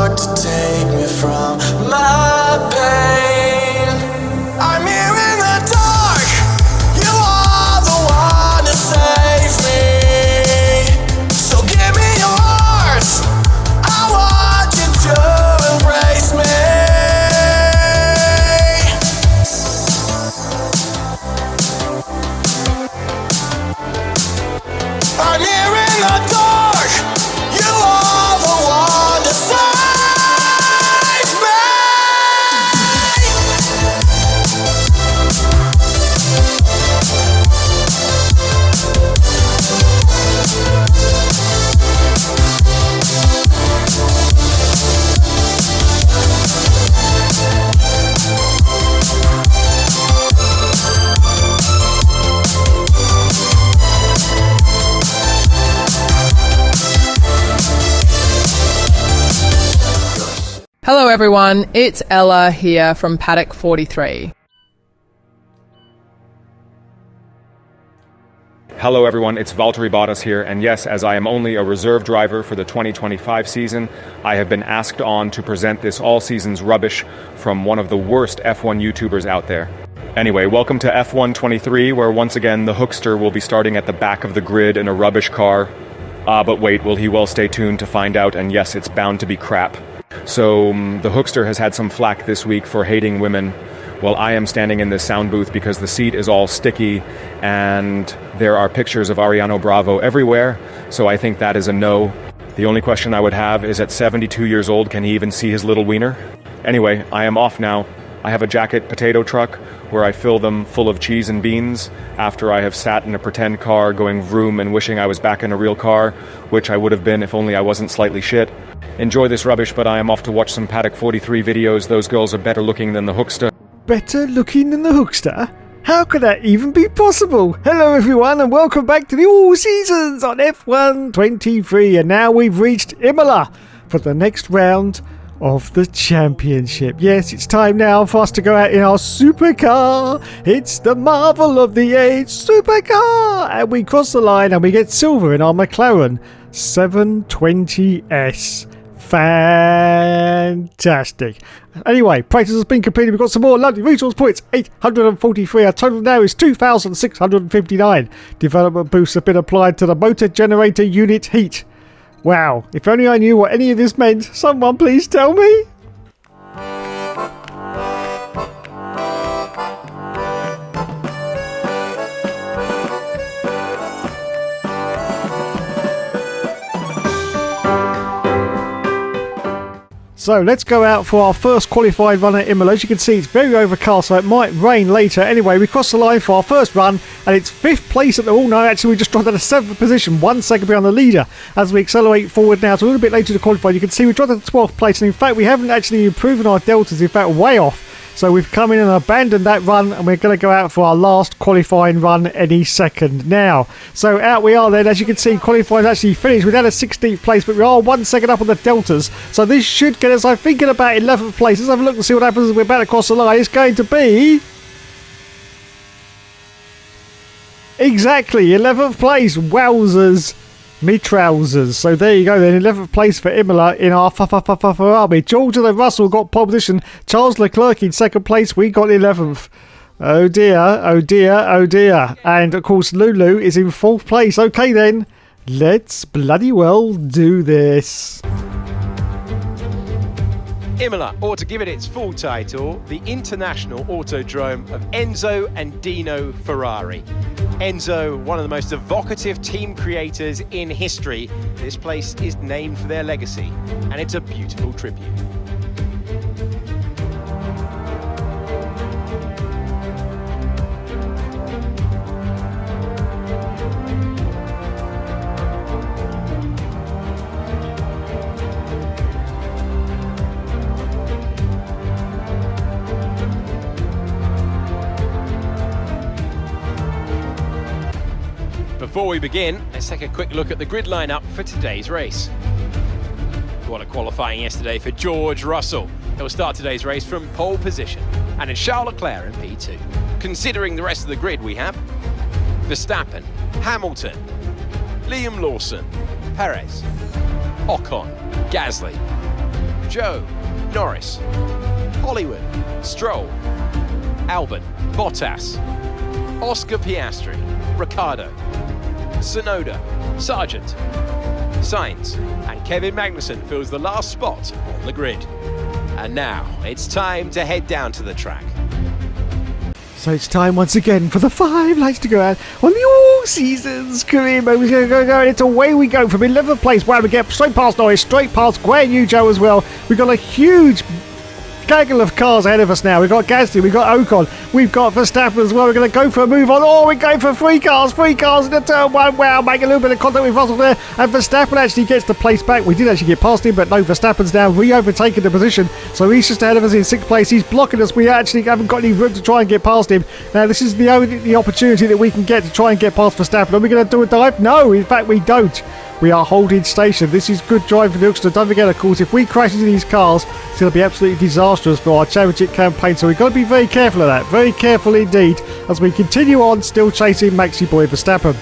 start to take me from my pain. I'm here in the dark, you are the one to save me. So give me yours, I want you to embrace me. I'm here in the dark, you are the one to save me. Hello everyone, it's Ella here from Paddock 43. Hello everyone, it's Valtteri Bottas here, and yes, as I am only a reserve driver for the 2025 season, I have been asked on to present this all-season's rubbish from one of the worst F1 YouTubers out there. Anyway, welcome to F1 23, where once again the hookster will be starting at the back of the grid in a rubbish car. But wait, will he? Well, stay tuned to find out, and yes, it's bound to be crap. So, the hookster has had some flack this week for hating women. Well, I am standing in this sound booth because the seat is all sticky and there are pictures of Ariano Bravo everywhere, so I think that is a no. The only question I would have is, at 72 years old, can he even see his little wiener? Anyway, I am off now. I have a jacket potato truck where I fill them full of cheese and beans after I have sat in a pretend car going vroom and wishing I was back in a real car, which I would have been if only I wasn't slightly shit. Enjoy this rubbish, but I am off to watch some Paddock 43 videos. Those girls are better looking than the hookster. Better looking than the hookster? How could that even be possible? Hello everyone and welcome back to the All Seasons on F1 23, and now we've reached Imola for the next round of the championship. Yes, it's time now for us to go out in our supercar. It's the marvel of the age, supercar, and we cross the line and we get silver in our McLaren 720S. Fantastic. Anyway, practice has been completed. We've got some more lovely resource points, 843. Our total now is 2,659. Development boosts have been applied to the motor generator unit heat. Wow, if only I knew what any of this meant. Someone please tell me. So let's go out for our first qualified run at Imola. As you can see, it's very overcast, so it might rain later. Anyway, we cross the line for our first run, and it's 5th place at the... Oh no, actually we just dropped out of 7th position, 1 second behind the leader. As we accelerate forward now, so a little bit later to qualify, you can see we dropped out to 12th place, and in fact we haven't actually improved our deltas, in fact way off. So we've come in and abandoned that run, and we're going to go out for our last qualifying run any second now. So out we are then. As you can see, qualifying actually finished. We're down to 16th place, but we are 1 second up on the deltas. So this should get us, I'm thinking, about 11th place. Let's have a look and see what happens as we're about to cross the line. It's going to be... exactly, 11th place. Wowzers. Me trousers. So there you go then, 11th place for Imola in our Ferrari. George and Russell got pole position. Charles Leclerc in 2nd place. We got 11th. Oh dear, oh dear, oh dear. And of course Lulu is in 4th place. Okay then, let's bloody well do this. Imola, or to give it its full title, the International Autodrome of Enzo and Dino Ferrari. Enzo, one of the most evocative team creators in history. This place is named for their legacy, and it's a beautiful tribute. Before we begin, let's take a quick look at the grid lineup for today's race. What a qualifying yesterday for George Russell. He'll start today's race from pole position, and it's Charles Leclerc in P2. Considering the rest of the grid, we have Verstappen, Hamilton, Liam Lawson, Perez, Ocon, Gasly, Joe, Norris, Hollywood, Stroll, Albon, Bottas, Oscar Piastri, Ricciardo, Tsunoda, Sargent, Sainz, and Kevin Magnussen fills the last spot on the grid. And now it's time to head down to the track. So it's time once again for the 5 laps to go out on the all-seasons career mode. We're going to go, and it's away we go from 11th place. Wow, we get straight past Norris, straight past Guan Yu Zhou as well. We've got a huge gaggle of cars ahead of us now. We've got Gasly, we've got Ocon, we've got Verstappen as well. We're going to go for a move on. Oh, we're going for three cars in the turn one. Wow, make a little bit of contact with Russell there. And Verstappen actually gets the place back. We did actually get past him, but no, Verstappen's now re-overtaken the position. So he's just ahead of us in 6th place. He's blocking us. We actually haven't got any room to try and get past him. Now, this is the only opportunity that we can get to try and get past Verstappen. Are we going to do a dive? No, in fact, we don't. We are holding station. This is good driving for the Oxford. Don't forget, of course, if we crash into these cars, it's going to be absolutely disastrous for our championship campaign. So we've got to be very careful of that. Very careful indeed as we continue on still chasing Maxi Boy Verstappen.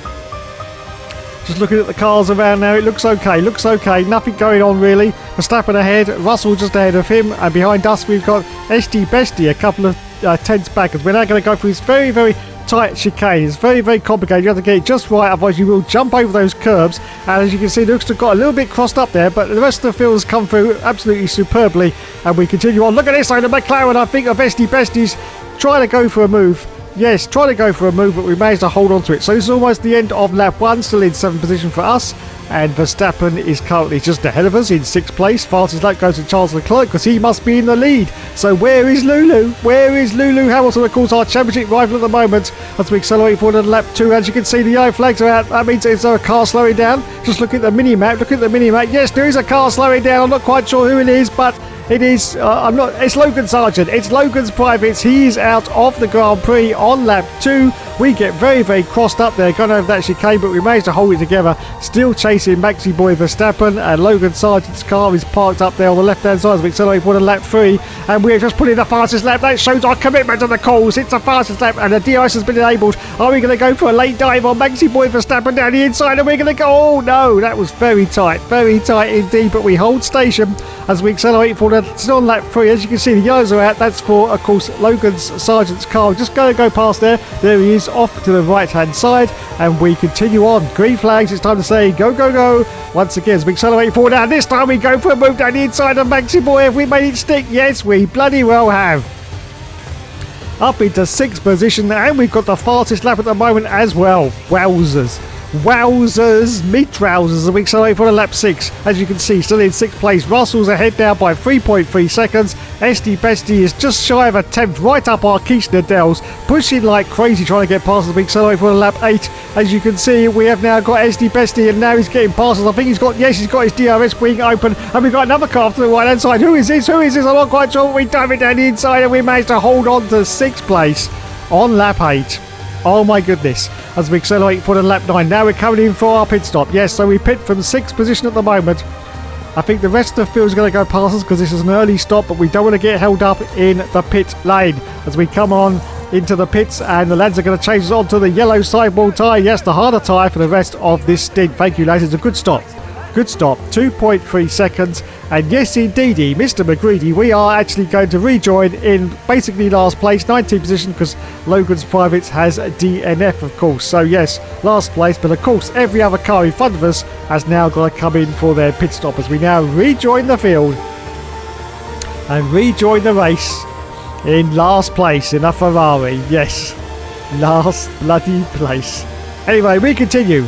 Just looking at the cars around now, it looks okay. Nothing going on really. Verstappen ahead, Russell just ahead of him, and behind us we've got SD Bestie a couple of tenths back. As we're now going to go through this very, very tight chicane. It's very, very complicated. You have to get it just right, otherwise you will jump over those curbs. And as you can see, the Oxford got a little bit crossed up there, but the rest of the field has come through absolutely superbly. And we continue on. Look at this side of McLaren. I think of SD Bestie's trying to go for a move. Yes, trying to go for a move, but we managed to hold on to it. So this is almost the end of lap 1, still in 7th position for us. And Verstappen is currently just ahead of us in 6th place. Fastest lap goes to Charles Leclerc because he must be in the lead. So where is Lew Lew? Where is Lew Lew Hamilton, of course, our championship rival at the moment, as we accelerate forward to lap 2. As you can see, the yellow flags are out. That means is there a car slowing down? Just look at the mini-map. Yes, there is a car slowing down. I'm not quite sure who it is, but it is, it's Logan Sargent. It's Logan's privates. He is out of the Grand Prix on lap 2. We get very, very crossed up there, going over that chicane, but we managed to hold it together. Still chasing Maxi Boy Verstappen, and Logan Sargent's car is parked up there on the left-hand side as we accelerate forward to lap 3. And we're just putting the fastest lap. That shows our commitment to the cause. It's the fastest lap, and the DRS has been enabled. Are we going to go for a late dive on Maxi Boy Verstappen down the inside? And we're going to go, oh no, that was very tight indeed, but we hold station as we accelerate forward. Still on lap 3. As you can see, the yellows are out. That's for, of course, Logan's Sargent's car. Just going to go past there. There he is, off to the right-hand side, and we continue on. Green flags. It's time to say go, go, go. Once again, as we accelerate forward, and this time we go for a move down the inside of Maxi Boy. Have we made it stick? Yes, we bloody well have. Up into 6th position, and we've got the fastest lap at the moment as well. Wowzers, mid-trousers, and we accelerate for the lap 6. As you can see, still in 6th place. Russell's ahead now by 3.3 seconds. SD Bestie is just shy of a 10th, right up our quiche Dells, pushing like crazy trying to get past us. We accelerate for the lap 8. As you can see, we have now got SD Bestie, and now he's getting past us. I think he's got his DRS wing open, and we've got another car to the right-hand side. Who is this? I'm not quite sure. We dive it down the inside, and we managed to hold on to 6th place on lap 8. Oh my goodness, as we accelerate for the lap 9. Now we're coming in for our pit stop. Yes, so we pit from 6th position at the moment. I think the rest of the field is going to go past us because this is an early stop, but we don't want to get held up in the pit lane as we come on into the pits, and the lads are going to change us onto the yellow sidewall tyre. Yes, the harder tyre for the rest of this stint. Thank you, lads. It's a good stop. 2.3 seconds. And yes, indeedy, Mr. McGreedy, we are actually going to rejoin in basically last place, 19th position, because Logan's Privates has a DNF, of course. So yes, last place, but of course, every other car in front of us has now got to come in for their pit stop as we now rejoin the field and rejoin the race in last place in a Ferrari. Yes, last bloody place. Anyway, we continue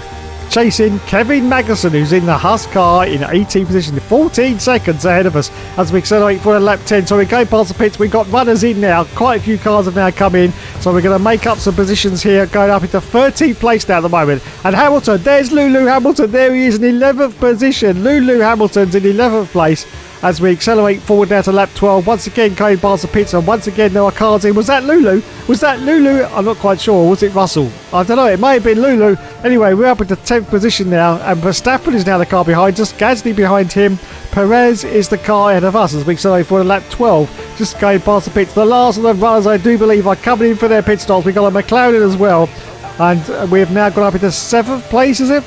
chasing Kevin Magnussen, who's in the Haas car in 18th position, 14 seconds ahead of us as we accelerate for a lap 10. So we're going past the pits. We've got runners in now. Quite a few cars have now come in, so we're going to make up some positions here, going up into 13th place now at the moment. And Hamilton, there's Lew Lew Hamilton. There he is in 11th position. Lew Lew Hamilton's in 11th place as we accelerate forward now to lap 12. Once again going past the pits, and once again there are cars in. Was that Lew Lew? I'm not quite sure. Was it Russell? I don't know. It may have been Lew Lew. Anyway, we're up into 10th position now, and Verstappen is now the car behind us. Gasly behind him. Perez is the car ahead of us as we accelerate forward to lap 12. Just going past the pits. The last of the runners, I do believe, are coming in for their pit stops. We've got a McLaren as well, and we have now gone up into 7th place, is it?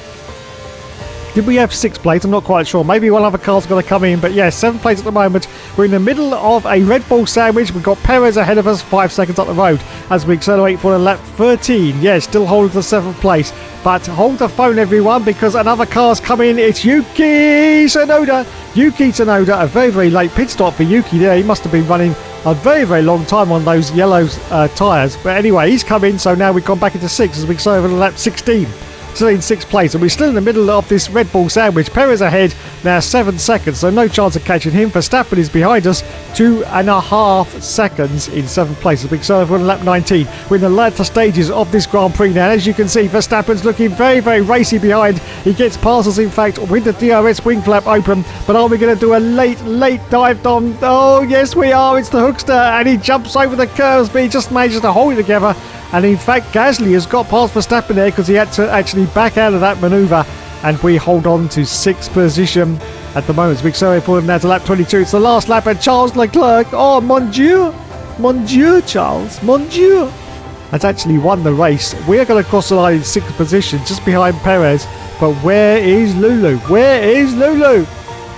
Did we have 6 plates? I'm not quite sure. Maybe one other car's going to come in. But yeah, 7 plates at the moment. We're in the middle of a Red Bull sandwich. We've got Perez ahead of us, 5 seconds up the road as we accelerate for lap 13. Yeah, still holding the 7th place. But hold the phone, everyone, because another car's coming. It's Yuki Tsunoda. Yuki Tsunoda, a very, very late pit stop for Yuki there. He must have been running a very, very long time on those yellow tyres. But anyway, he's come in, so now we've gone back into 6 as we go over to lap 16. Still in 6th place, and we're still in the middle of this Red Bull sandwich. Perez ahead, now 7 seconds, so no chance of catching him. Verstappen is behind us, 2.5 seconds in 7th place as we go over to lap 19. We're in the latter stages of this Grand Prix now. As you can see, Verstappen's looking very, very racy behind. He gets past us, in fact, with the DRS wing flap open. But are we going to do a late dive on? Oh, yes, we are. It's the Hookster, and he jumps over the curves, but he just manages to hold it together. And in fact, Gasly has got past Verstappen there because he had to actually back out of that manoeuvre. And we hold on to 6th position at the moment. Big sorry for them now to lap 22. It's the last lap, and Charles Leclerc, oh, mon Dieu, Charles, mon Dieu, has actually won the race. We are going to cross the line in 6th position, just behind Perez. But where is Lew Lew? Where is Lew Lew?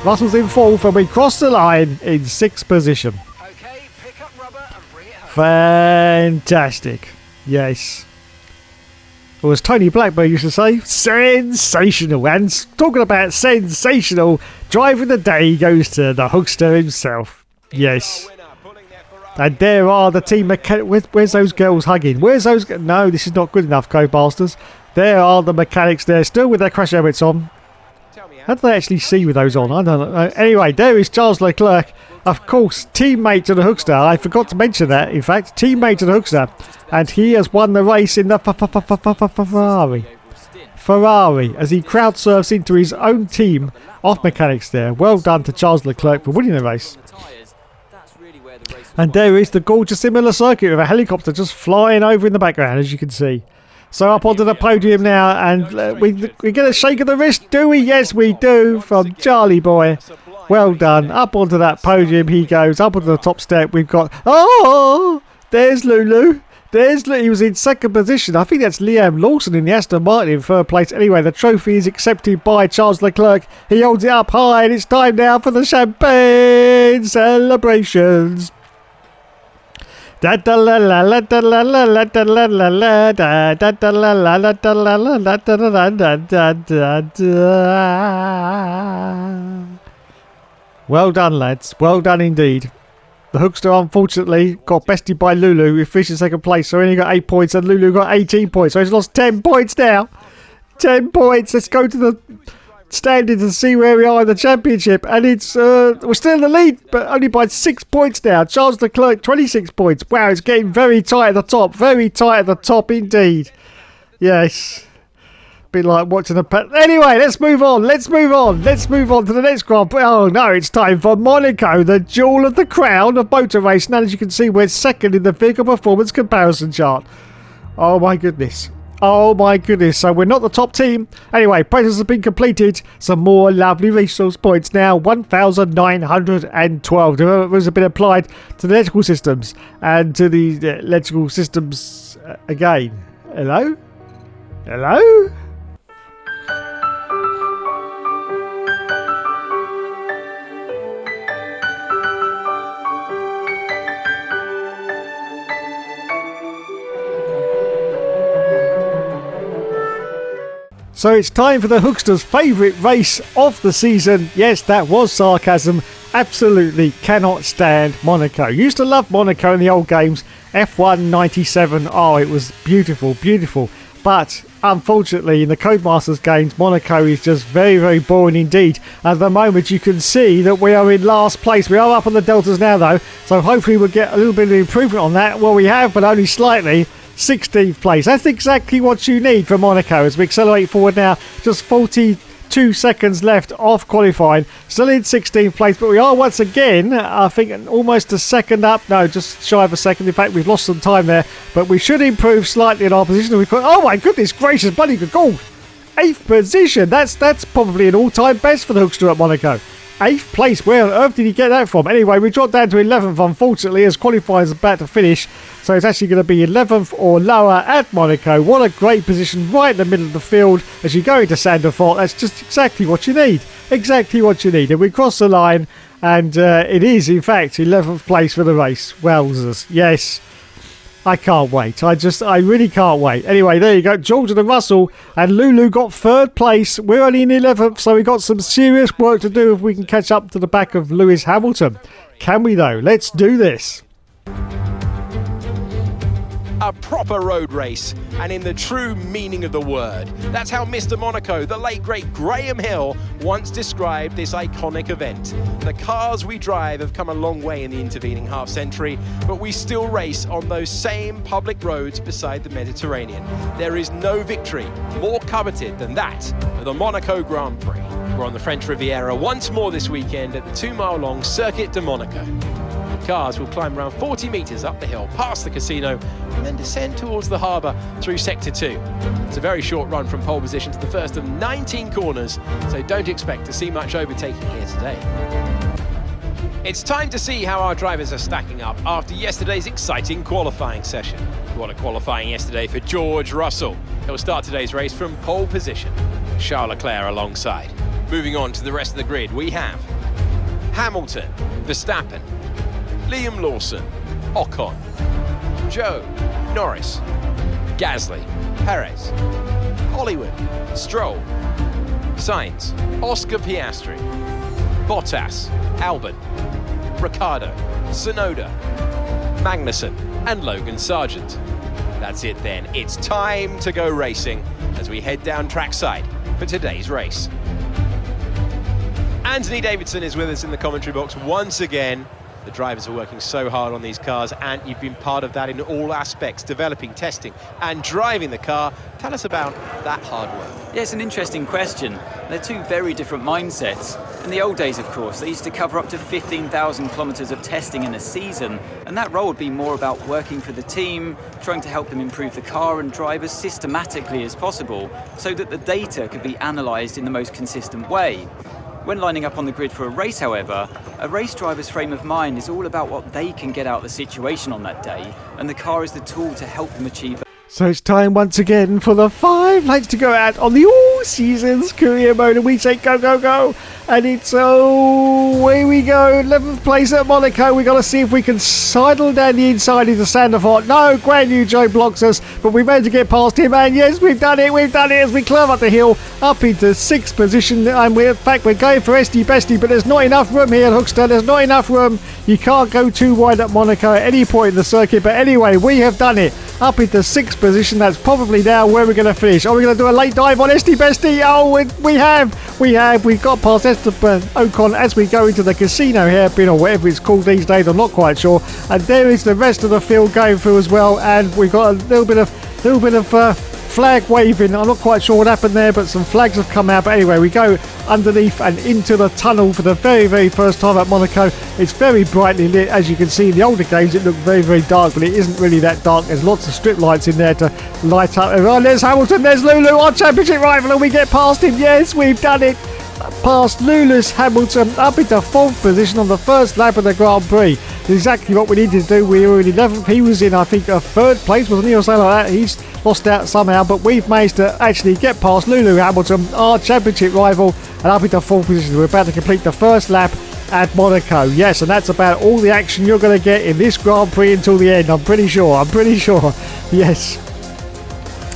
Russell's in 4th, and we cross the line in 6th position. Okay, pick up rubber and bring it home. Fantastic. Yes. Or as Tony Blackburn used to say, sensational. And talking about sensational, driver of the day goes to the Hookster himself. Yes. And there are the team mechanics. Where's those girls hugging? Where's those? No, this is not good enough, co-basters. There are the mechanics there, still with their crash helmets on. How do they actually see with those on? I don't know. Anyway, there is Charles Leclerc. Of course, teammate to the Hookster. I forgot to mention that, in fact. Teammate to the Hookster. And he has won the race in the Ferrari as he crowd surfs into his own team of mechanics there. Well done to Charles Leclerc for winning the race. And there is the gorgeous similar circuit with a helicopter just flying over in the background, as you can see. So up onto the podium now, and we get a shake of the wrist, do we? Yes, we do, from Charlie Boy. Well done. Up onto that podium he goes, up onto the top step. We've got, oh, there's Lew Lew. He was in 2nd position. I think that's Liam Lawson in the Aston Martin in 3rd place. Anyway, the trophy is accepted by Charles Leclerc. He holds it up high, and it's time now for the champagne celebrations. Well done, lads. Well done indeed. The Hookster, unfortunately, got bested by Lew Lew, who finished in 2nd place. So he only got 8 points, and Lew Lew got 18 points. So he's lost 10 points now. 10 points. Let's go to the standings and see where we are in the championship. And it's we're still in the lead, but only by 6 points now. Charles Leclerc, 26 points. Wow, it's getting very tight at the top. Very tight at the top indeed. Yes. Bit like watching a pet. Anyway, let's move on. Let's move on to the next Grand Prix. Oh no, it's time for Monaco, the jewel of the crown of motor race. Now, as you can see, we're 2nd in the vehicle performance comparison chart. Oh my goodness. So we're not the top team. Anyway, prizes have been completed. Some more lovely resource points now. 1,912. Those have been applied to the electrical systems and to the electrical systems again. Hello? So it's time for the Hookster's favourite race of the season. Yes, that was sarcasm. Absolutely cannot stand Monaco. Used to love Monaco in the old games. F1 97. Oh, it was beautiful. But unfortunately, in the Codemasters games, Monaco is just very, very boring indeed. At the moment, you can see that we are in last place. We are up on the Deltas now, though. So hopefully we'll get a little bit of improvement on that. Well, we have, but only slightly. 16th place. That's exactly what you need for Monaco as we accelerate forward now. Just 42 seconds left off qualifying. Still in 16th place, but we are once again, I think, almost a second up. No, just shy of a second. In fact, we've lost some time there, but we should improve slightly in our position. Oh my goodness gracious, bloody good goal. 8th position. That's probably an all-time best for the Hookster at Monaco. 8th place. Where on earth did he get that from? Anyway, we dropped down to 11th, unfortunately, as qualifying is about to finish. So it's actually going to be 11th or lower at Monaco. What a great position right in the middle of the field as you go into Sandefjord. That's just exactly what you need. Exactly what you need. And we cross the line, and it is, in fact, 11th place for the race. Wowzers. Yes. I can't wait. I really can't wait. Anyway, there you go. George and Russell and Lew Lew got 3rd place. We're only in 11th, so we've got some serious work to do if we can catch up to the back of Lewis Hamilton. Can we, though? Let's do this. A proper road race, and in the true meaning of the word. That's how Mr. Monaco, the late great Graham Hill, once described this iconic event. The cars we drive have come a long way in the intervening half-century, but we still race on those same public roads beside the Mediterranean. There is no victory more coveted than that of the Monaco Grand Prix. We're on the French Riviera once more this weekend at the 2-mile-long Circuit de Monaco. Cars will climb around 40 metres up the hill, past the casino, and then descend towards the harbour through Sector 2. It's a very short run from pole position to the first of 19 corners, so don't expect to see much overtaking here today. It's time to see how our drivers are stacking up after yesterday's exciting qualifying session. What a qualifying yesterday for George Russell. He'll start today's race from pole position, Charles Leclerc alongside. Moving on to the rest of the grid, we have Hamilton, Verstappen, Liam Lawson, Ocon, Joe, Norris, Gasly, Perez, Hollywood, Stroll, Sainz, Oscar Piastri, Bottas, Albon, Ricciardo, Tsunoda, Magnussen and Logan Sargent. That's it then, it's time to go racing as we head down trackside for today's race. Anthony Davidson is with us in the commentary box once again. The drivers are working so hard on these cars, and you've been part of that in all aspects, developing, testing and driving the car. Tell us about that hard work. Yeah, it's an interesting question. They're two very different mindsets. In the old days, of course, they used to cover up to 15,000 kilometres of testing in a season, and that role would be more about working for the team, trying to help them improve the car and drive as systematically as possible so that the data could be analysed in the most consistent way. When lining up on the grid for a race, however, a race driver's frame of mind is all about what they can get out of the situation on that day, and the car is the tool to help them achieve. So it's time once again for the 5 laps to go out on the all-seasons career mode, and we say go, go, go. And it's, away we go, 11th place at Monaco. We've got to see if we can sidle down the inside into Sandefjord. No, Grand New Joe blocks us, but we managed to get past him, and yes, we've done it as we climb up the hill, up into 6th position, and we're going for Esty Bestie, but there's not enough room here, Hookster, there's not enough room. You can't go too wide at Monaco at any point in the circuit, but anyway, we have done it. Up into 6th position, that's probably now where we're going to finish. Are we going to do a late dive on Esty Bestie? Oh, we've got past Esteban Ocon as we go into the casino hairpin, or whatever it's called these days, I'm not quite sure. And there is the rest of the field going through as well, and we've got a little bit of flag waving. I'm not quite sure what happened there, but some flags have come out. But anyway, we go underneath and into the tunnel for the very, very first time at Monaco. It's very brightly lit. As you can see in the older games, it looked very, very dark, but it isn't really that dark. There's lots of strip lights in there to light up. Oh, there's Hamilton, there's Lew Lew, our championship rival, and we get past him. Yes, we've done it. Past Lewis Hamilton up into 4th position on the first lap of the Grand Prix. Exactly what we needed to do. We were in 11th. He was in, I think, a 3rd place, wasn't he, or something like that. He's lost out somehow, but we've managed to actually get past Lew Lew Hamilton, our championship rival, and up into 4th position. We're about to complete the first lap at Monaco. Yes, and that's about all the action you're going to get in this Grand Prix until the end. I'm pretty sure. Yes.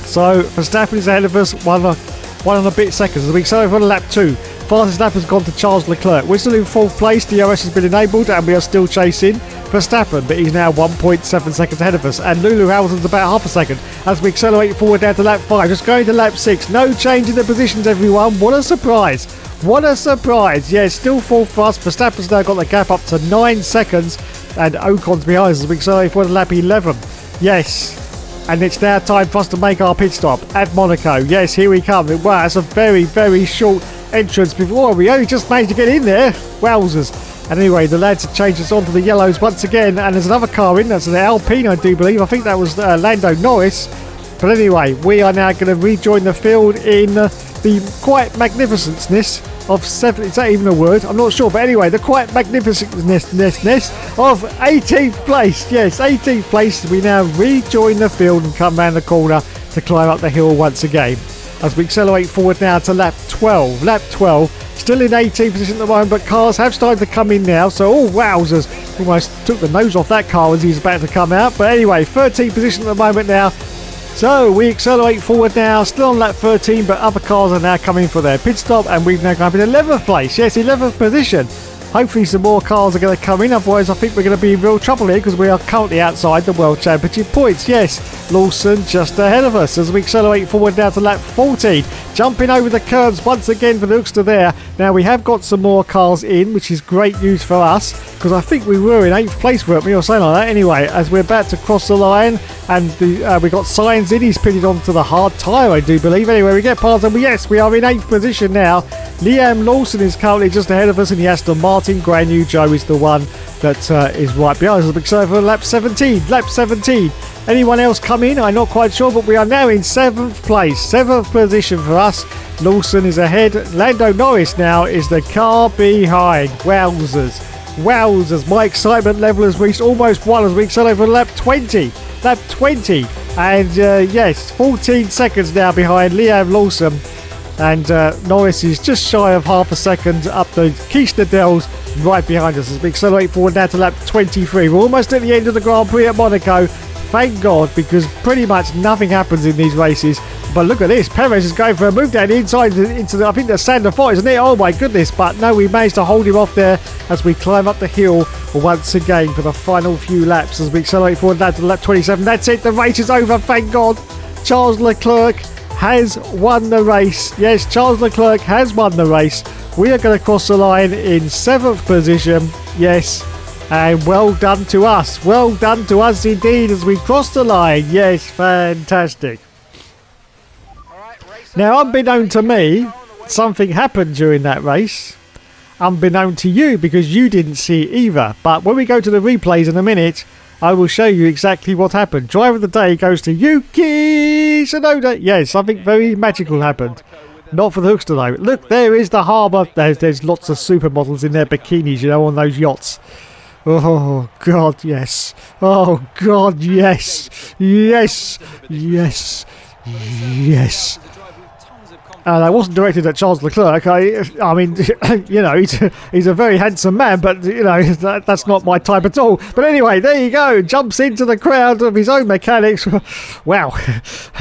So Verstappen is ahead of us, one and a bit seconds. As we go for lap 2. Fastest lap has gone to Charles Leclerc. We're still in 4th place. DRS has been enabled, and we are still chasing Verstappen, but he's now 1.7 seconds ahead of us. And Lew Lew Hamilton's about half a second as we accelerate forward down to lap 5. Just going to lap 6. No change in the positions, everyone. What a surprise. Yes, still 4th for us. Verstappen's now got the gap up to 9 seconds, and Ocon's behind us as we accelerate forward to lap 11. Yes. And it's now time for us to make our pit stop at Monaco. Yes, here we come. Wow, that's a very, very short entrance before. We only just managed to get in there. Wowzers. And anyway, the lads have changed us onto the yellows once again. And there's another car in. That's an Alpine, I do believe. I think that was Lando Norris. But anyway, we are now going to rejoin the field in the quite magnificentness of 7. Is that even a word? I'm not sure. But anyway, the quite magnificentness of 18th place. Yes, 18th place. We now rejoin the field and come round the corner to climb up the hill once again. As we accelerate forward now to lap 12. Lap 12. Still in 18th position at the moment, but cars have started to come in now. So, wowzers. Almost took the nose off that car as he was about to come out. But anyway, 13th position at the moment now. So we accelerate forward now, still on lap 13, but other cars are now coming for their pit stop, and we've now gone up in 11th place. Yes, 11th position. Hopefully some more cars are going to come in, otherwise I think we're going to be in real trouble here because we are currently outside the World Championship points. Yes, Lawson just ahead of us as we accelerate forward now to lap 14. Jumping over the curbs once again for the Hookster there. Now we have got some more cars in, which is great news for us because I think we were in 8th place, weren't we, or something like that. Anyway, as we're about to cross the line and we got Signs in, he's pitted onto the hard tyre, I do believe. Anyway, we get past them. Yes, we are in 8th position now. Liam Lawson is currently just ahead of us in the Aston Martin. Grand New Joe is the one that is right behind us. So for lap 17. Lap 17. Anyone else come in? I'm not quite sure, but we are now in 7th place. 7th position for us. Lawson is ahead. Lando Norris now is the car behind. Wowzers. Wowzers. My excitement level has reached almost 1 as we accelerate for lap 20. Lap 20. And yes, 14 seconds now behind Liam Lawson. And Norris is just shy of half a second up the Keishner Dells right behind us as we accelerate forward now to lap 23. We're almost at the end of the Grand Prix at Monaco. Thank God, because pretty much nothing happens in these races. But look at this. Perez is going for a move down the inside into the, I think, the Sand of Fire, isn't it? Oh my goodness. But no, we managed to hold him off there as we climb up the hill once again for the final few laps as we accelerate forward now to lap 27. That's it. The race is over. Thank God. Charles Leclerc has won the race. Yes, Charles Leclerc has won the race. We are going to cross the line in 7th position. Yes, and well done to us. Well done to us indeed as we cross the line. Yes, fantastic. Now, unbeknown to me, something happened during that race. Unbeknown to you because you didn't see it either. But when we go to the replays in a minute, I will show you exactly what happened. Driver of the day goes to Yuki Tsunoda. Yes, something very magical happened. Not for the Hookster though. Look, there is the harbour. There's lots of supermodels in their bikinis, you know, on those yachts. Oh, God, yes. Oh, God, yes. Yes. Yes. Yes. That wasn't directed at Charles Leclerc. I mean, you know, he's a very handsome man, but, you know, that's not my type at all. But anyway, there you go. Jumps into the crowd of his own mechanics. Wow,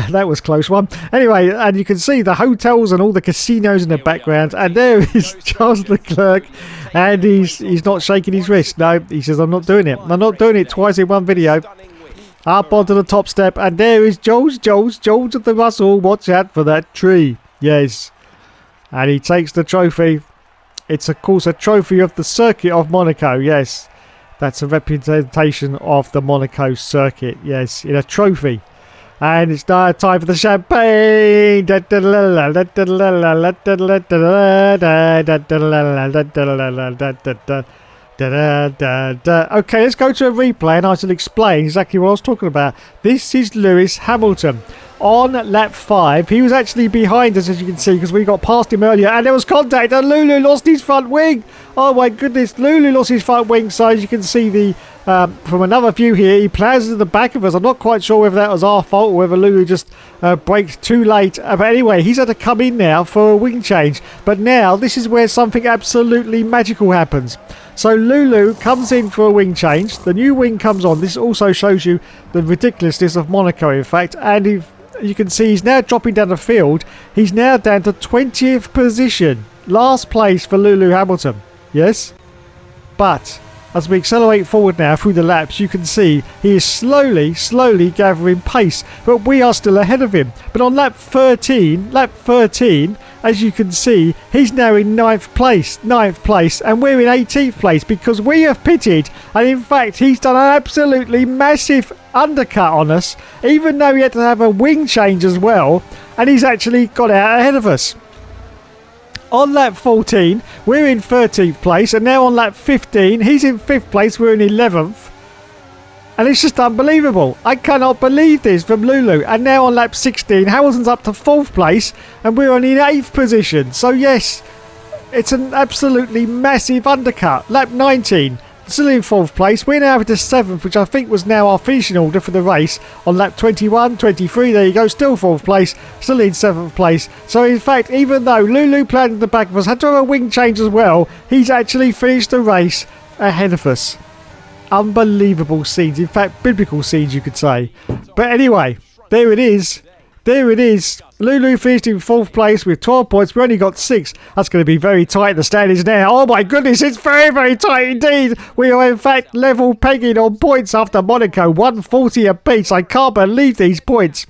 that was a close one. Anyway, and you can see the hotels and all the casinos in the background. And there is Charles Leclerc. And he's not shaking his wrist. No, he says, I'm not doing it. I'm not doing it twice in one video. Up onto the top step. And there is George of the Russell. Watch out for that tree. Yes, and he takes the trophy. It's of course a trophy of the circuit of Monaco. Yes, that's a representation of the Monaco circuit. Yes, in a trophy. And it's now time for the champagne. Okay, let's go to a replay and I shall explain exactly what I was talking about. This is Lewis Hamilton. On lap 5, he was actually behind us, as you can see, because we got past him earlier, and there was contact, and Lew Lew lost his front wing. Oh my goodness, Lew Lew lost his front wing. So as you can see, from another view here, he plows into the back of us. I'm not quite sure whether that was our fault or whether Lew Lew just braked too late. But anyway, he's had to come in now for a wing change. But now, this is where something absolutely magical happens. So Lew Lew comes in for a wing change. The new wing comes on. This also shows you the ridiculousness of Monaco, in fact. And if you can see he's now dropping down the field. He's now down to 20th position. Last place for Lew Lew Hamilton. Yes? But as we accelerate forward now through the laps, you can see he is slowly gathering pace. But we are still ahead of him. But on lap 13, as you can see, he's now in 9th place. And we're in 18th place because we have pitted. And in fact, he's done an absolutely massive undercut on us, even though he had to have a wing change as well. And he's actually got out ahead of us. On lap 14, we're in 13th place, and now on lap 15, he's in 5th place, we're in 11th. And it's just unbelievable. I cannot believe this from Lew Lew. And now on lap 16, Hamilton's up to 4th place, and we're only in 8th position. So yes, It's an absolutely massive undercut. Lap 19, still in 4th place. We're now to 7th, which I think was now our finishing order for the race. On lap 21, 23, there you go, still 4th place, still in 7th place. So in fact, even though Lew Lew played in the back of us, had to have a wing change as well, he's actually finished the race ahead of us. Unbelievable scenes, in fact biblical scenes you could say. But anyway, there it is. There it is. Lew Lew finished in 4th place with 12 points. We only got 6. That's going to be very tight in the standings now. Oh my goodness, it's very, very tight indeed. We are in fact level pegging on points after Monaco. 140 apiece. I can't believe these points.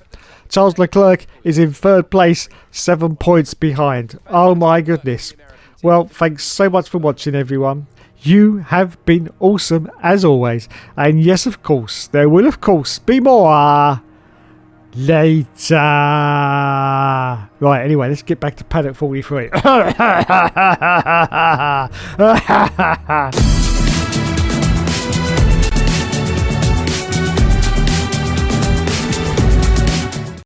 Charles Leclerc is in 3rd place, 7 points behind. Oh my goodness. Well, thanks so much for watching, everyone. You have been awesome as always. And yes, of course, there will of course be more later. Right, anyway, let's get back to paddock 43.